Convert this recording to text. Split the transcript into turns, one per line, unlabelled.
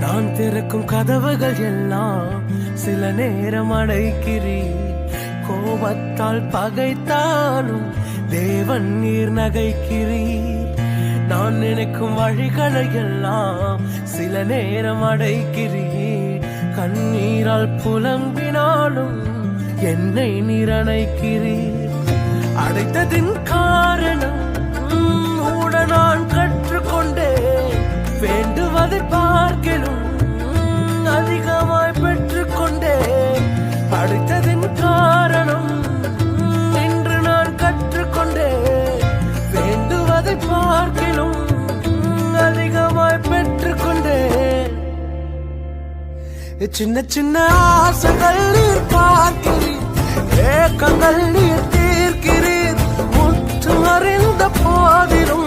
நான் திறக்கும் கதவுகள் எல்லாம் சில நேரம் அடைக்கிறீர். கோபத்தால் பகைத்தாலும் தேவன் நீர் நகைக்கிறீர். நான் நினைக்கும் வழிகளை எல்லாம் சில நேரம் அடைக்கிறீர். கண்ணீரால் புலம்பினாலும் என்னை நீர் அணைக்கிறீர். அடைத்ததின் காரணம் கூட நான் கற்றுக்கொண்டேன். வேண்டுவதை பார்க்கிலும் அதிகமாய் பெற்றுக்கொண்டேன். அடைத்ததின் காரணம் என்று நான் கற்றுக்கொண்டேன். வேண்டுவதை பார்க்கிலும் அதிகமாய் பெற்றுக்கொண்டேன். சின்ன சின்ன ஆசைகள் நீர் பார்க்கிறீர், ஏக்கங்கள் நீர் தீர்க்கிறீர். முற்று அறிந்த போதிலும்